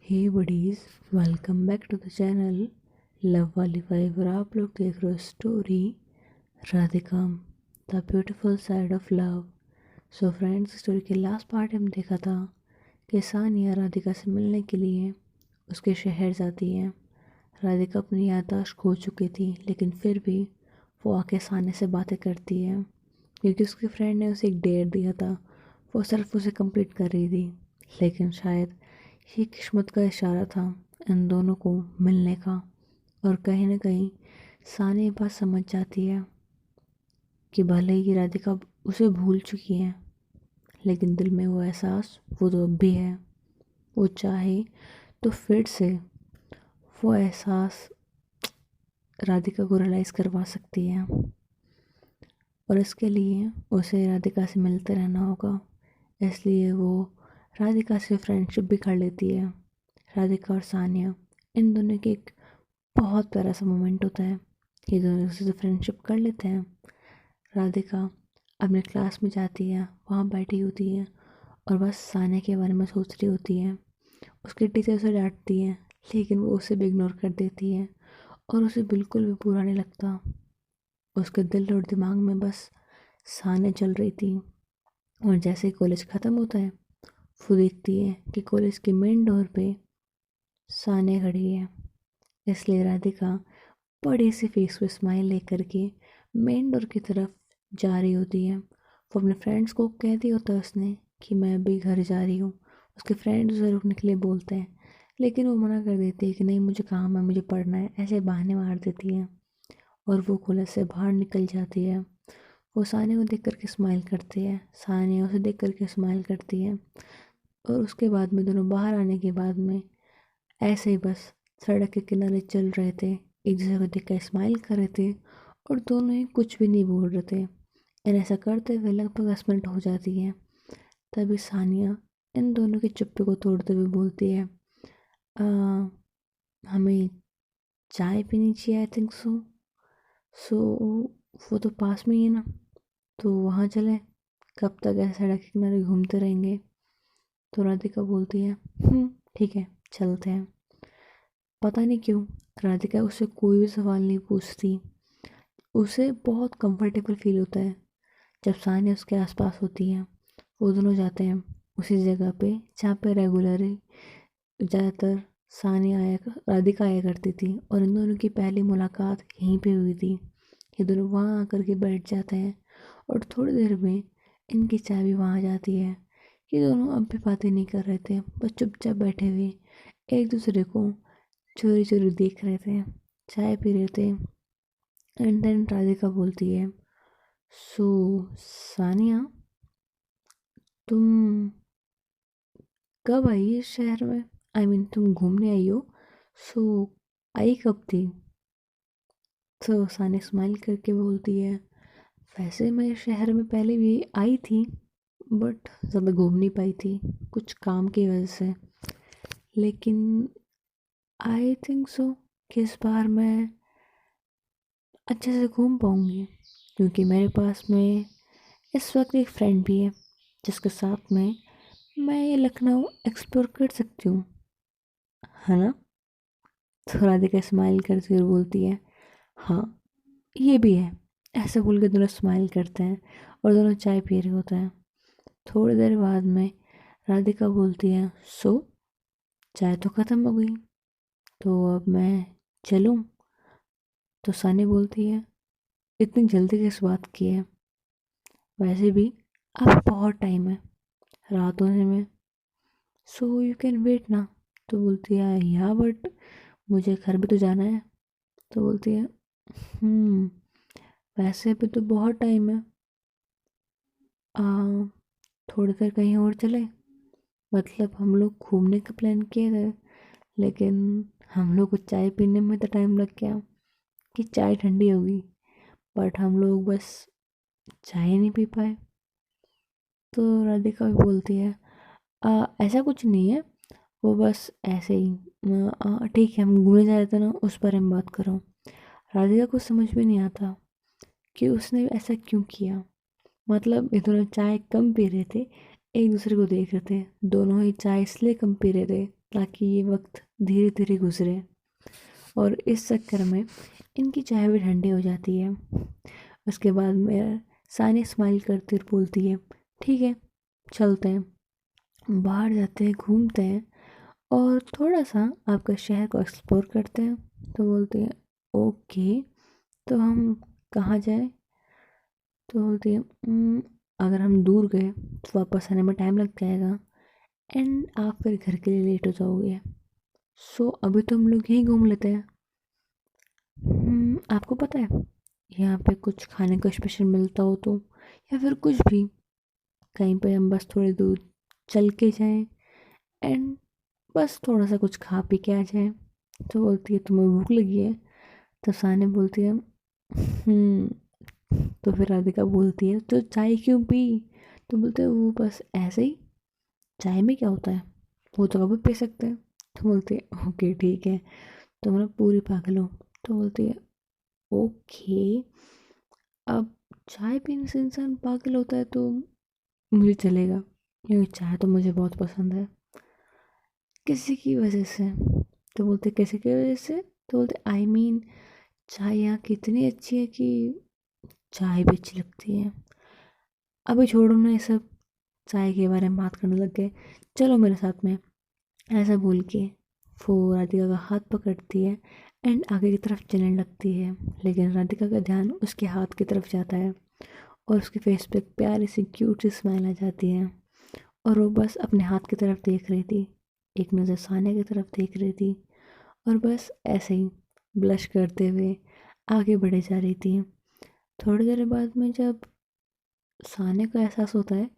Hey buddies, welcome back to the channel love वाली five. और आप लोग देख रहे हो story Radhika the beautiful side of love. So friends, story के लास्ट पार्ट हम देखा था कि सानिया राधिका से मिलने के लिए उसके शहर जाती है। राधिका अपनी याददाश्त खो चुकी थी, लेकिन फिर भी वो आके सानिया से बातें करती है क्योंकि उसके फ्रेंड ने उसे एक डेयर दिया था। वो सिर्फ उसे कंप्लीट कर रही थी, लेकिन शायद ये किस्मत का इशारा था इन दोनों को मिलने का। और कहीं ना कहीं सानी ये बात समझ जाती है कि भले ही राधिका उसे भूल चुकी है, लेकिन दिल में वो एहसास वो तो अब भी है। वो चाहे तो फिर से वो एहसास राधिका को रियलाइज़ करवा सकती है, और इसके लिए उसे राधिका से मिलते रहना होगा। इसलिए वो राधिका से फ्रेंडशिप भी कर लेती है। राधिका और सानिया, इन दोनों की एक बहुत प्यारा सा मोमेंट होता है। ये दोनों एक से फ्रेंडशिप कर लेते हैं। राधिका अपने क्लास में जाती है, वहाँ बैठी होती है और बस सानिया के बारे में सोच रही होती है। उसकी टीचर उसे डांटती है, लेकिन वो उसे भी इग्नोर कर देती है और उसे बिल्कुल भी बुरा नहीं लगता। उसके दिल और दिमाग में बस सानिया चल रही थी। और जैसे ही कॉलेज ख़त्म होता है, वो देखती है कि कॉलेज के मेन डोर पे सानिया खड़ी है। इसलिए राधिका बड़ी सी फेस पे स्माइल लेकर के मेन डोर की तरफ जा रही होती है। वो अपने फ्रेंड्स को कह दिया होता है उसने कि मैं अभी घर जा रही हूँ। उसके फ्रेंड्स उसे रुकने के लिए बोलते हैं, लेकिन वो मना कर देती है कि नहीं, मुझे काम है, मुझे पढ़ना है, ऐसे बहाने मार देती है। और वो कॉलेज से बाहर निकल जाती है। वो सानिया को देख करके स्माइल करती है, सानिया उसे देख करके स्माइल करती है। और उसके बाद में दोनों बाहर आने के बाद में ऐसे ही बस सड़क के किनारे चल रहे थे, एक दूसरे को देख कर स्माइल कर रहे थे और दोनों ही कुछ भी नहीं बोल रहे थे। और ऐसा करते हुए लगभग 10 मिनट हो जाती है। तभी सानिया इन दोनों के चुप्पे को तोड़ते हुए बोलती है, "आ, हमें चाय पीनी चाहिए, आई थिंक सो वो तो पास में ही है ना, तो वहाँ चलें। कब तक ऐसे सड़क के किनारे घूमते रहेंगे?" तो राधिका बोलती है, ठीक है, चलते हैं। पता नहीं क्यों राधिका उससे कोई भी सवाल नहीं पूछती। उसे बहुत कंफर्टेबल फील होता है जब सानिया उसके आसपास होती है। वो दोनों जाते हैं उसी जगह पे जहाँ पे रेगुलरली ज़्यादातर सानिया राधिका आया करती थी, और इन दोनों की पहली मुलाकात यहीं पे हुई थी। ये दोनों वहाँ आकर के बैठ जाते हैं और थोड़ी देर में इनकी चाय भी वहाँ आ जाती है। ये दोनों अब भी बातें नहीं कर रहे थे, बस चुपचाप बैठे हुए एक दूसरे को चोरी चोरी देख रहे थे, चाय पी रहे थे। एंड देन राधिका बोलती है, सो सानिया, तुम कब आई इस शहर में? आई मीन तुम घूमने आई हो, सो आई कब थी? तो सानिया स्माइल करके बोलती है, वैसे मैं शहर में पहले भी आई थी, बट ज़्यादा घूम नहीं पाई थी, कुछ काम की वजह से। लेकिन आई थिंक सो कि इस बार मैं अच्छे से घूम पाऊँगी, क्योंकि मेरे पास में इस वक्त एक फ्रेंड भी है जिसके साथ में मैं ये लखनऊ एक्सप्लोर कर सकती हूँ, है ना? तो राधिका स्माइल करती हुए बोलती है, हाँ, ये भी है। ऐसे बोल के दोनों स्माइल करते हैं और दोनों चाय पी रहे होते हैं। थोड़ी देर बाद में राधिका बोलती है, सो चाय तो ख़त्म हो गई, तो अब मैं चलूँ? तो सानी बोलती है, इतनी जल्दी किस बात की है? वैसे भी अब बहुत टाइम है रात होने में, सो यू कैन वेट ना। तो बोलती है, या बट मुझे घर भी तो जाना है। तो बोलती है, हम्म वैसे भी तो बहुत टाइम है, आ, थोड़ी देर कहीं और चले। मतलब हम लोग घूमने का प्लान किए थे, लेकिन हम लोग को चाय पीने में तो टाइम लग गया कि चाय ठंडी होगी, बट हम लोग बस चाय नहीं पी पाए। तो राधिका भी बोलती है, ऐसा कुछ नहीं है, वो बस ऐसे ही, ठीक है, हम घूमने जा रहे थे ना, उस पर हम बात कर रहा हूँ। राधिका को समझ में नहीं आता कि उसने ऐसा क्यों किया। मतलब ये दोनों चाय कम पी रहे थे, एक दूसरे को देख रहे थे, दोनों ही चाय इसलिए कम पी रहे थे ताकि ये वक्त धीरे धीरे गुजरे। और इस चक्कर में इनकी चाय भी ठंडी हो जाती है। उसके बाद मेरा सानिया स्माइल करती और बोलती है ठीक है चलते हैं, बाहर जाते हैं, घूमते हैं और थोड़ा सा आपका शहर को एक्सप्लोर करते हैं। तो बोलती है ओके, तो हम कहाँ जाएं? तो बोलती है अगर हम दूर गए तो वापस आने में टाइम लग जाएगा एंड आप फिर घर के लिए लेट हो जाओगे। सो अभी तो हम लोग यहीं घूम लेते हैं। आपको पता है यहाँ पे कुछ खाने को स्पेशल मिलता हो तो, या फिर कुछ भी, कहीं पे हम बस थोड़ी दूर चल के जाएं एंड बस थोड़ा सा कुछ खा पी के आ जाएं। तो बोलती है तुम्हें भूख लगी है? तो सानी बोलती है तो फिर राधिका बोलती है तो चाय क्यों पी? तो बोलते हैं वो बस ऐसे ही, चाय में क्या होता है, वो तो कभी पी सकते हैं। तो बोलती है ओके ठीक है, तो मैं पूरी पागल हूँ। तो बोलती है ओके, अब चाय पीने से इंसान पागल होता है तो मुझे चलेगा, क्योंकि चाय तो मुझे बहुत पसंद है किसी की वजह से। तो बोलते किसी की वजह से? तो बोलते आई मीन चाय यहाँ की इतनी अच्छी है कि चाय भी अच्छी लगती है। अभी छोड़ो ना ये सब, चाय के बारे में बात करने लग गए, चलो मेरे साथ में। ऐसा बोल के वो राधिका का हाथ पकड़ती है एंड आगे की तरफ चलने लगती है। लेकिन राधिका का ध्यान उसके हाथ की तरफ जाता है और उसके फेस पे एक प्यारी सी क्यूट सी स्माइल आ जाती है। और वो बस अपने हाथ की तरफ देख रही थी, एक नज़र सानिया की तरफ देख रही थी और बस ऐसे ही ब्लश करते हुए आगे बढ़े जा रही थी। थोड़ी देर बाद में जब सानिया को एहसास होता है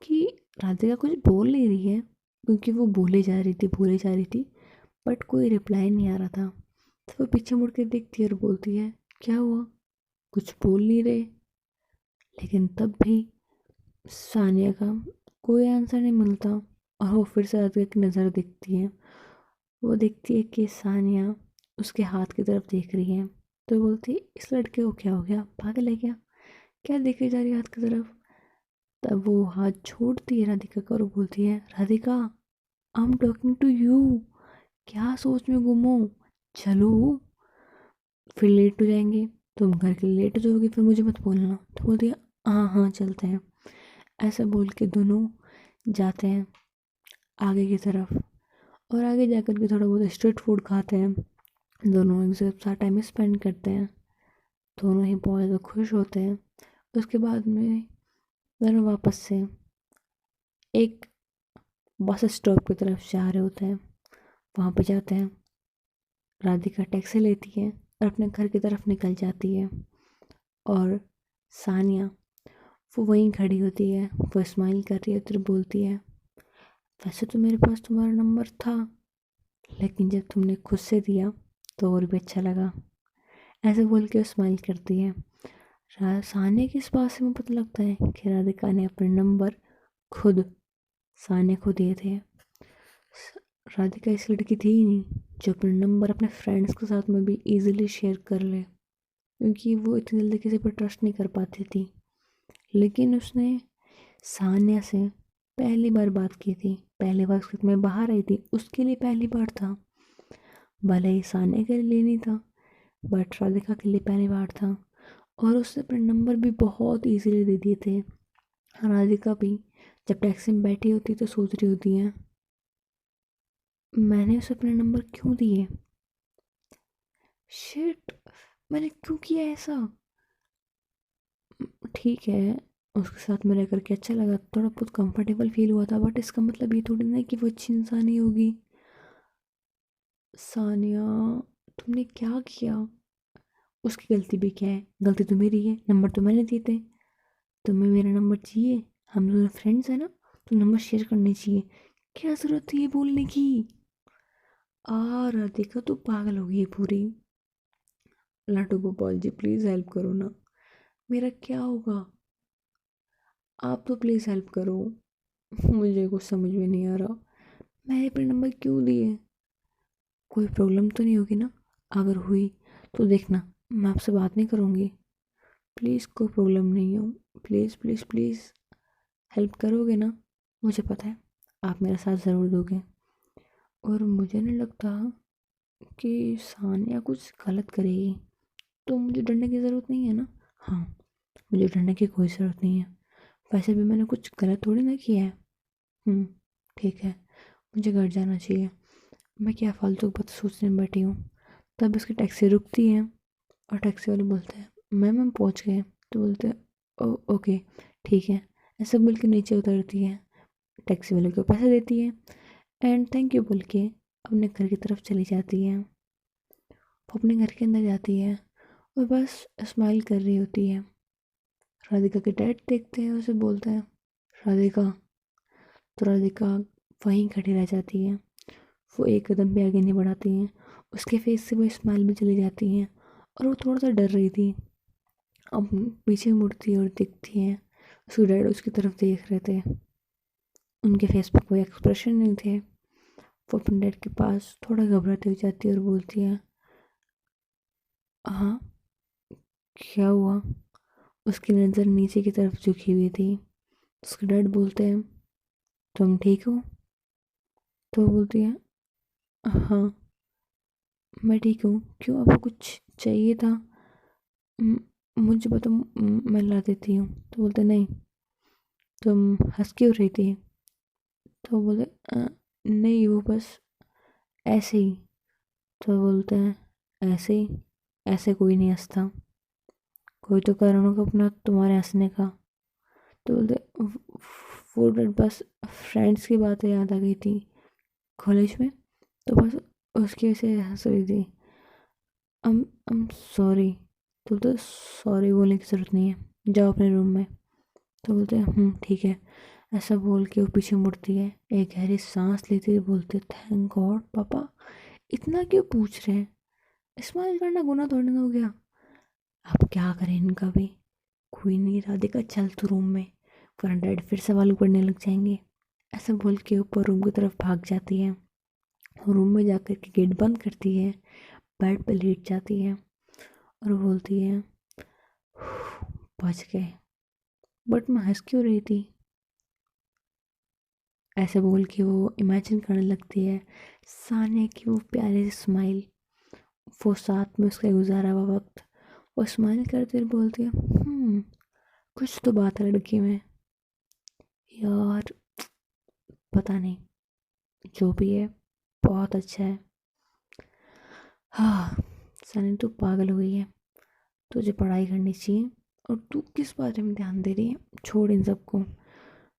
कि राधिका कुछ बोल नहीं रही है, क्योंकि वो बोले जा रही थी बट कोई रिप्लाई नहीं आ रहा था। तो वो पीछे मुड़ के देखती है और बोलती है क्या हुआ, कुछ बोल नहीं रहे? लेकिन तब भी सानिया का कोई आंसर नहीं मिलता और वो फिर से राधिका की नज़र दिखती है। वो देखती है कि सानिया उसके हाथ की तरफ देख रही है। तो बोलती है इस लड़के को क्या हो गया, पागल है क्या, क्या देखे जा रही है हाथ की तरफ? तब वो हाथ छोड़ती है राधिका का और बोलती है Radhika I am talking to you, क्या सोच में गुम हो, चलो फिर लेट हो जाएंगे, तुम घर के लिए लेट हो जाओगे फिर मुझे मत बोलना। तो बोलती है हाँ हाँ चलते हैं। ऐसा बोल के दोनों जाते हैं आगे की तरफ और आगे जाकर के थोड़ा बहुत स्ट्रीट फूड खाते हैं। दोनों एक साथ टाइम स्पेंड करते हैं, दोनों ही बहुत ज़्यादा खुश होते हैं। उसके बाद में दोनों वापस से एक बस स्टॉप की तरफ जा रहे होते हैं। वहाँ पे जाते हैं, राधिका टैक्सी लेती है और अपने घर की तरफ निकल जाती है। और सानिया वो वहीं खड़ी होती है, वो स्माइल कर रही है तो बोलती है वैसे तो मेरे पास तुम्हारा नंबर था, लेकिन जब तुमने खुद से दिया तो और भी अच्छा लगा। ऐसे बोल के वो स्माइल करती है। सानिया की इस बात से मुझे पता लगता है कि राधिका ने अपने नंबर खुद सानिया को दिए थे। राधिका ऐसी लड़की थी ही नहीं जो अपने नंबर अपने फ्रेंड्स के साथ में भी इजीली शेयर कर ले, क्योंकि वो इतनी जल्दी किसी पर ट्रस्ट नहीं कर पाती थी। लेकिन उसने सानिया से पहली बार बात की थी, पहली बार उसके में बाहर आई थी, उसके लिए पहली बार था। भले ही सानिया के लिए नहीं था बट राधिका के लिए पहली बार था। और उसने अपने नंबर भी बहुत इजीली दे दिए थे। राधिका भी जब टैक्सी में बैठी होती तो सोच रही होती है मैंने उसे अपने नंबर क्यों दिए, शिट, मैंने क्यों किया ऐसा। ठीक है, उसके साथ में रह करके अच्छा लगा, थोड़ा बहुत कंफर्टेबल फील हुआ था, बट इसका मतलब ये थोड़ी ना कि वो अच्छी इंसान ही होगी। सानिया तुमने क्या किया, उसकी गलती भी क्या है, गलती तो मेरी है, नंबर तो मैंने दिए थे। तुम्हें मेरा नंबर चाहिए, हम दोनों फ्रेंड्स हैं ना, तो नंबर शेयर करने चाहिए, क्या ज़रूरत थी ये बोलने की? राधिका तो पागल हो गई है पूरी। लाटू गोपाल जी प्लीज़ हेल्प करो ना, मेरा क्या होगा, आप तो प्लीज़ हेल्प करो। मुझे कुछ समझ में नहीं आ रहा, मैंने अपने नंबर क्यों दिए, कोई प्रॉब्लम तो नहीं होगी ना? अगर हुई तो देखना मैं आपसे बात नहीं करूँगी, प्लीज़ कोई प्रॉब्लम नहीं हो, प्लीज़ प्लीज़ प्लीज़ हेल्प करोगे ना? मुझे पता है आप मेरा साथ ज़रूर दोगे। और मुझे नहीं लगता कि सानिया कुछ गलत करेगी, तो मुझे डरने की ज़रूरत नहीं है ना। हाँ, मुझे डरने की कोई ज़रूरत नहीं है। वैसे भी मैंने कुछ गलत थोड़ी ना किया है। हम्म, ठीक है, मुझे घर जाना चाहिए। मैं क्या फालतू की बात सोचने में बैठी हूँ। तब उसकी टैक्सी रुकती है और टैक्सी वाले बोलते हैं मैम हम पहुँच गए। तो बोलते हैं ओके ठीक है। ऐसे बोल के नीचे उतरती है, टैक्सी वाले को पैसे देती है एंड थैंक यू बोल के अपने घर की तरफ चली जाती है। वो अपने घर के अंदर जाती है और बस स्माइल कर रही होती है। राधिका के डैड देखते हैं, उसे बोलते हैं राधिका। तो राधिका वहीं खड़ी रह जाती है। वो एक कदम भी आगे नहीं बढ़ाती हैं। उसके फेस से वो स्माइल भी चली जाती हैं और वो थोड़ा सा डर रही थी। अब पीछे मुड़ती है और दिखती है उसके डैड उसकी तरफ देख रहे थे। उनके फेस पे कोई एक्सप्रेशन नहीं थे। वो अपने डैड के पास थोड़ा घबराते हुए जाती है और बोलती है हाँ क्या हुआ। उसकी नज़र नीचे की तरफ झुकी हुई थी। उसके डैड बोलते हैं तुम ठीक हो। तो वो बोलती है हाँ मैं ठीक हूँ, क्यों आपको कुछ चाहिए था। मुझे बता, मैं ला देती हूँ। तो बोलते नहीं, तुम हंस क्यों रही थी। तो बोले नहीं वो बस ऐसे ही। तो बोलते हैं ऐसे ही, ऐसे कोई नहीं हंसता, कोई तो कारण होगा अपना तुम्हारे हंसने का। तो बोलते वो बस फ्रेंड्स की बातें याद आ गई थी कॉलेज में, तो बस उसकी वजह से हंस रही थी। अम अम सॉरी। तो बोलते सॉरी बोलने की ज़रूरत नहीं है, जाओ अपने रूम में। तो बोलते हैं ठीक है। ऐसा बोल के वो पीछे मुड़ती है, एक गहरी सांस लेती है, बोलते थैंक गॉड पापा। इतना क्यों पूछ रहे हैं, स्माइल करना गुनाह थोड़ी ना हो गया। अब क्या करें इनका भी। कोई नहीं राधिका, चल तू रूम में, वरना डैड फिर सवाल पढ़ने लग जाएंगे। ऐसा बोल के ऊपर रूम की तरफ भाग जाती है। रूम में जाकर के गेट बंद करती है, बेड पे लेट जाती है और बोलती है बच गए। बट मैं हंस क्यों रही थी। ऐसे बोल के वो इमेजिन करने लगती है सानिया की वो प्यारी सी स्माइल, वो साथ में उसका गुजारा हुआ वक्त। वो स्माइल करते हुए बोलती है कुछ तो बात है लड़की में। यार पता नहीं, जो भी है बहुत अच्छा है। हाँ सनी तू पागल हो गई है, तुझे पढ़ाई करनी चाहिए। और तू किस बारे में ध्यान दे रही है, छोड़ इन सबको।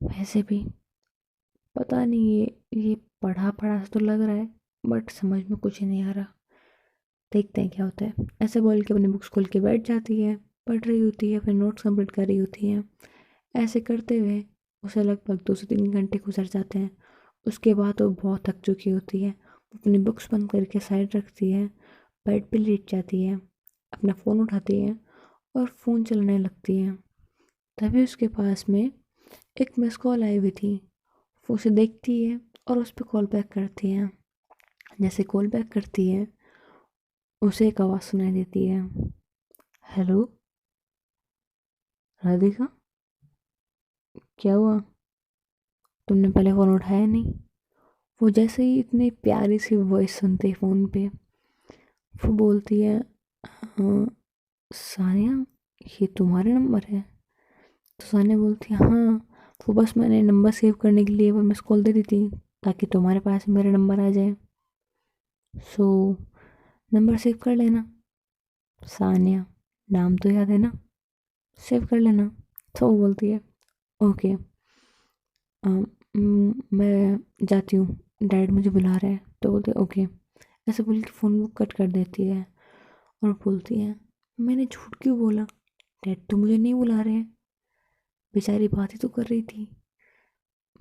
वैसे भी पता नहीं ये पढ़ा पढ़ा सा तो लग रहा है, बट समझ में कुछ ही नहीं आ रहा। देखते हैं क्या होता है। ऐसे बोल के अपनी बुक्स खोल के बैठ जाती है, पढ़ रही होती है, अपने नोट्स कंप्लीट कर रही होती है। ऐसे करते हुए उसे लगभग 2 से 3 घंटे गुजर जाते हैं। उसके बाद वो बहुत थक चुकी होती है। वो अपनी बुक्स बंद करके साइड रखती है, बेड पे लेट जाती है, अपना फ़ोन उठाती है और फ़ोन चलाने लगती है। तभी उसके पास में एक मिस कॉल आई हुई थी। वो उसे देखती है और उस पर कॉल बैक करती है। जैसे कॉल बैक करती है, उसे एक आवाज़ सुनाई देती है, हेलो राधिका, क्या हुआ, तुमने पहले फ़ोन उठाया नहीं। वो जैसे ही इतनी प्यारी सी वॉइस सुनते फ़ोन पे, वो बोलती है हाँ सानिया, ये तुम्हारा नंबर है। तो सानिया बोलती है हाँ, वो बस मैंने नंबर सेव करने के लिए वो मिस कॉल दे दी थी, ताकि तुम्हारे पास मेरा नंबर आ जाए। सो नंबर सेव कर लेना। सानिया, नाम तो याद है ना, सेव कर लेना। तो वो बोलती है ओके, मैं जाती हूँ, डैड मुझे बुला रहे हैं। तो बोलते ओके। ऐसे बोल के फ़ोन वो कट कर देती है और बोलती है मैंने झूठ क्यों बोला, डैड तो मुझे नहीं बुला रहे हैं, बेचारी बात ही तो कर रही थी,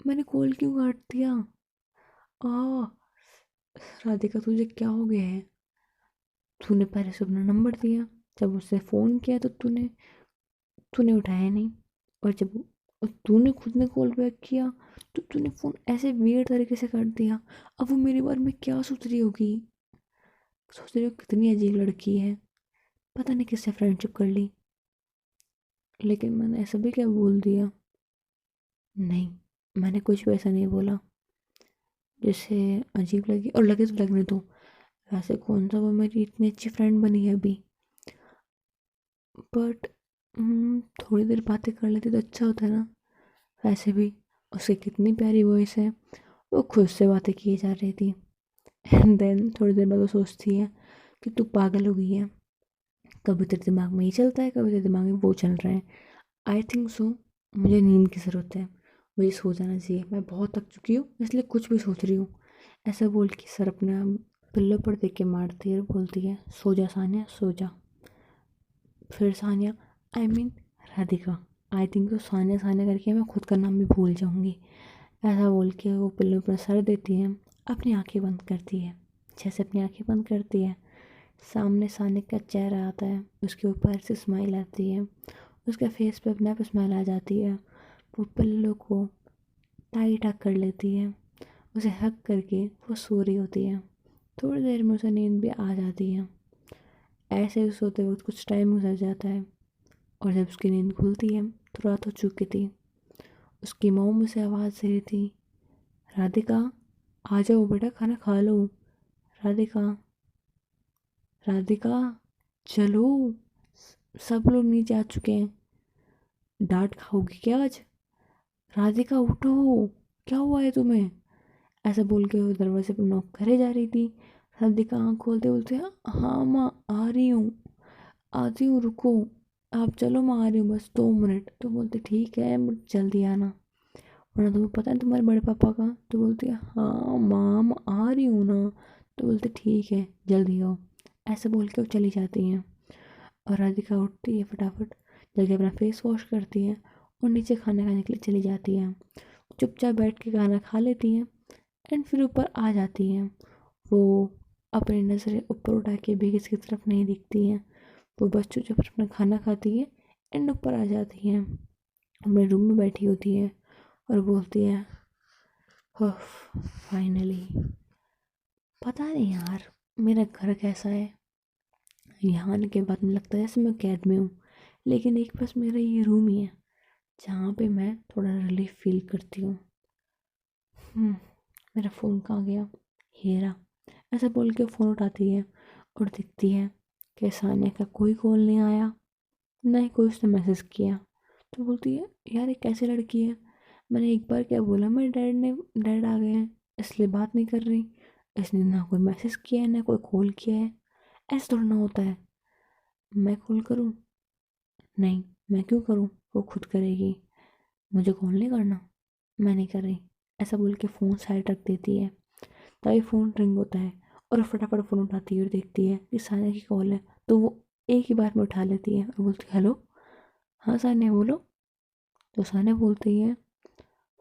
मैंने कॉल क्यों काट दिया। आ राधिका तुझे क्या हो गया है, तूने पहले से अपना नंबर दिया, जब उससे फ़ोन किया तो तूने तूने उठाया नहीं, और जब तूने खुद ने कॉल बैक किया तो तूने फ़ोन ऐसे वियर्ड तरीके से काट दिया। अब वो मेरे बारे में क्या सोच रही होगी, सोच रही हो कितनी अजीब लड़की है, पता नहीं किससे फ्रेंडशिप कर ली। लेकिन मैंने ऐसा भी क्या बोल दिया, नहीं मैंने कुछ भी ऐसा नहीं बोला। जिससे अजीब लगे, और लगे तो लगने दो, वैसे कौन सा वो मेरी इतनी अच्छी फ्रेंड बनी है अभी। बट थोड़ी देर बातें कर लेती तो अच्छा होता है ना। वैसे भी उसकी कितनी प्यारी वॉइस है, वो खुद से बातें किए जा रही थी। एंड देन थोड़ी देर बाद वो सोचती है कि तू पागल हो गई है, कभी तेरे दिमाग में ये चलता है, कभी तेरे दिमाग में वो चल रहा है। आई थिंक सो, मुझे नींद की ज़रूरत है, मुझे सो जाना चाहिए, मैं बहुत थक चुकी हूँ, इसलिए कुछ भी सोच रही हूँ। ऐसा बोल के सर अपना पिल्लो पर देख के मारती है और बोलती है सो जा सानिया सो जा। फिर Sania, I mean Radhika, I think तो सानिया सानिया करके मैं खुद का नाम भी भूल जाऊँगी। ऐसा बोल के वो पिल्लों पर सर देती है, अपनी आंखें बंद करती है। जैसे अपनी आंखें बंद करती है, सामने सानिया का चेहरा आता है, उसके ऊपर से स्माइल आती है, उसके फेस पे अपने आप स्माइल आ जाती है। वो पिल्लों को टाइट हक कर लेती है, उसे हक करके वो सो रही होती है। थोड़ी देर में उसे नींद भी आ जाती है। ऐसे ही सोते वक्त कुछ टाइम गुजर जाता है, और जब उसकी नींद खुलती है तो रात हो चुकी थी। उसकी मॉम उसे आवाज़ दे रही थी, राधिका आ जाओ बेटा, खाना खा लो। राधिका, राधिका चलो, सब लोग नीचे आ चुके हैं, डांट खाओगी क्या आज? राधिका उठो, क्या हुआ है तुम्हें? ऐसा बोल के वो दरवाजे पर नॉक करे जा रही थी। राधिका आँख खोलते बोलते, हाँ माँ आ रही हूँ, आती हूँ, रुको, आप चलो, मैं आ रही हूँ बस 2 मिनट। तो बोलते ठीक है बट जल्दी आना, वरना तुम्हें पता है तुम्हारे बड़े पापा का। तो बोलती है हाँ माम आ रही हूँ ना। तो बोलते ठीक है जल्दी आओ। ऐसे बोल के वो चली जाती हैं, और राधिका उठती है फटाफट, जल्दी अपना फेस वॉश करती है और नीचे खाना खाने के लिए चली जाती है। चुपचाप बैठ के खाना खा लेती हैं एंड फिर ऊपर आ जाती हैं। वो अपनी नज़रें ऊपर उठा के भी किसी की तरफ नहीं दिखती हैं, वो बस चुपचाप अपना खाना खाती है एंड ऊपर आ जाती हैं, अपने रूम में बैठी होती है और बोलती है फाइनली। पता नहीं यार मेरा घर कैसा है, यहाँ आने के बाद मुझे लगता है जैसे मैं कैद में हूँ, लेकिन एक बस मेरा ये रूम ही है जहाँ पे मैं थोड़ा रिलीफ फील करती हूँ। मेरा फ़ोन कहाँ गया, हेरा। ऐसा बोल के फ़ोन उठाती है और दिखती है कि सानिया का कोई कॉल नहीं आया, ना ही कोई उसने मैसेज किया। तो बोलती है यार ये कैसी लड़की है, मैंने एक बार क्या बोला, मेरे डैड आ गए हैं इसलिए बात नहीं कर रही, इसने ना कोई मैसेज किया है ना कोई कॉल किया है। ऐसा थोड़ा ना होता है, मैं कॉल करूँ? नहीं, मैं क्यों करूँ, वो खुद करेगी, मुझे कॉल नहीं करना, मैं नहीं कर रही। ऐसा बोल के फ़ोन साइड रख देती है। तभी फ़ोन रिंग होता है और फटाफट फ़ोन उठाती है और देखती है कि सानिया की कॉल है। तो वो एक ही बार में उठा लेती है और बोलती है हेलो, हाँ सानिया बोलो। तो सानिया बोलती है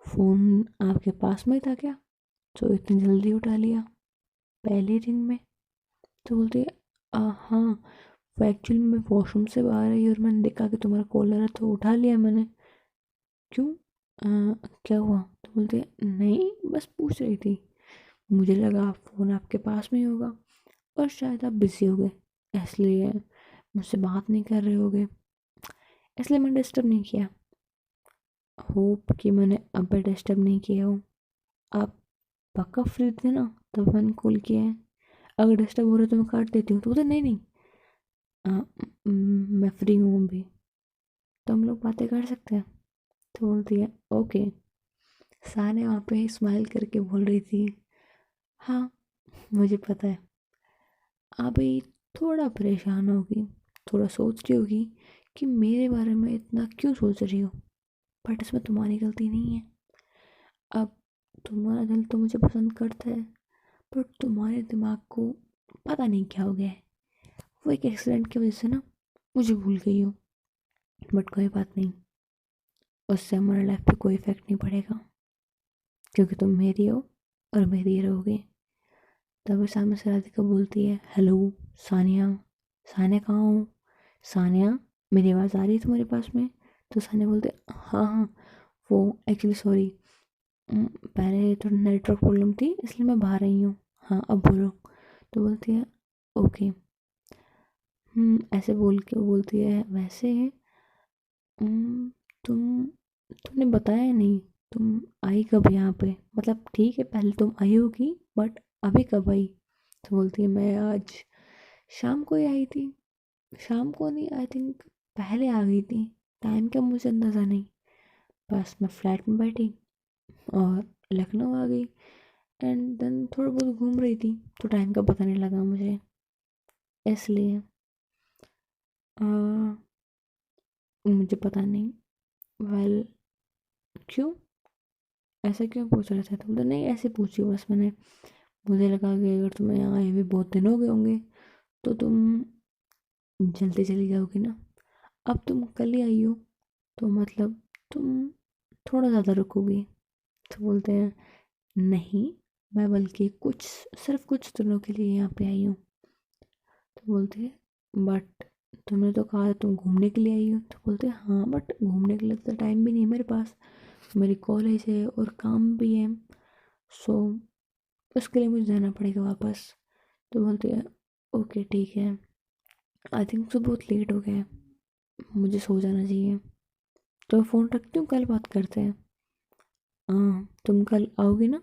फ़ोन आपके पास में था क्या, तो इतनी जल्दी उठा लिया पहली रिंग में? तो बोलती है हाँ, वो एक्चुअली मैं वॉशरूम से बाहर आई और मैंने देखा कि तुम्हारा कॉल आ रहा तो उठा लिया मैंने। क्यों, क्या हुआ? तो बोलती है नहीं बस पूछ रही थी, मुझे लगा फ़ोन आपके पास में ही होगा और शायद आप बिज़ी हो गए, इसलिए मुझसे बात नहीं कर रहे होगे, इसलिए मैंने डिस्टर्ब नहीं किया। होप कि मैंने अब भी डिस्टर्ब नहीं किया हो, आप पक्का फ्री थे ना तब मैंने कॉल किया है, अगर डिस्टर्ब हो रहा है तो मैं काट देती हूँ। तो बोलते नहीं नहीं, मैं फ्री हूँ अभी, तो हम लोग बातें कर सकते हैं। तो बोलती है ओके। सारे वहाँ पे स्माइल करके बोल रही थी हाँ मुझे पता है, अभी थोड़ा परेशान होगी, थोड़ा सोच रही होगी कि मेरे बारे में इतना क्यों सोच रही हो, बट इसमें तुम्हारी गलती नहीं है। अब तुम्हारा दिल तो मुझे पसंद करता है, पर तुम्हारे दिमाग को पता नहीं क्या हो गया है, वो एक एक्सीडेंट की वजह से ना मुझे भूल गई हो। बट कोई बात नहीं, उससे हमारे लाइफ पे कोई इफेक्ट नहीं पड़ेगा, क्योंकि तुम मेरी हो और मेरी ही रहोगे। तभी सामने से राधिका बोलती है हेलो सानिया। सानिया कहाँ हो? सानिया मेरी आवाज़ आ रही है तुम्हारे पास में? तो सानिया बोलते हाँ हाँ, वो एक्चुअली सॉरी, पहले थोड़ा नेटवर्क प्रॉब्लम थी इसलिए मैं बाहर आई हूँ, हाँ अब बोलो। तो बोलती है ओके। ऐसे बोल के वो बोलती है वैसे तुम तुमने बताया नहीं तुम आई कब यहाँ पे, मतलब ठीक है पहले तुम आई होगी बट अभी कब आई? तो बोलती है मैं आज शाम को ही आई थी। शाम को नहीं, आई थिंक पहले आ गई थी, टाइम का मुझे अंदाज़ा नहीं। बस मैं फ्लैट में बैठी और लखनऊ आ गई। एंड देन थोड़ा बहुत घूम रही थी तो टाइम का पता नहीं लगा मुझे, इसलिए अ, मुझे पता नहीं। वेल, क्यों, ऐसा क्यों पूछ रहे थे? तो बोलते नहीं ऐसे पूछी बस मैंने, मुझे लगा कि अगर तुम्हें यहाँ आए हुए बहुत दिन हो गए होंगे तो तुम जल्दी चली जाओगी ना। अब तुम कल ही आई हो तो मतलब तुम थोड़ा ज़्यादा रुकोगी। तो बोलते हैं नहीं, मैं बल्कि कुछ, सिर्फ कुछ दिनों के लिए यहाँ पे आई हूँ। तो बोलते हैं बट तुमने तो कहा तुम घूमने के लिए आई हो। तो बोलते हैं हाँ बट घूमने के लिए तो टाइम भी नहीं है मेरे पास, मेरी कॉलेज है और काम भी है, सो उसके लिए मुझे जाना पड़ेगा वापस। तो बोलते हैं ओके ठीक है, आई थिंक सो बहुत लेट हो गया है, मुझे सो जाना चाहिए। तो मैं फ़ोन रखती हूँ, कल बात करते हैं। हाँ तुम कल आओगी ना?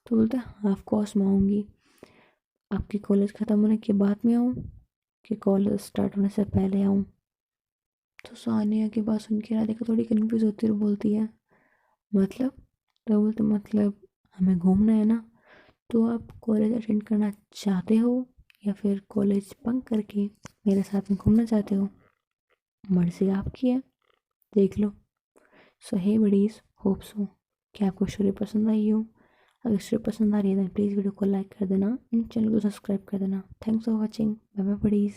तो बोलते हैं हाँ ऑफ कोर्स मैं आऊँगी। आपकी कॉलेज ख़त्म होने के बाद में आऊँ कि कॉलेज स्टार्ट होने से पहले आऊँ? तो सानिया की बात सुन के राधिका थोड़ी कन्फ्यूज होती है और बोलती है मतलब? तो बोलते मतलब हमें घूमना है ना, तो आप कॉलेज अटेंड करना चाहते हो या फिर कॉलेज बंक करके मेरे साथ में घूमना चाहते हो? मर्जी आपकी है, देख लो। सो हे बडीज, होप सो कि आपको स्टोरी पसंद आई हो। अगर स्टोरी पसंद आ रही है तो प्लीज़ वीडियो को लाइक कर देना एंड चैनल को सब्सक्राइब कर देना। Thanks for watching, bye bye buddies.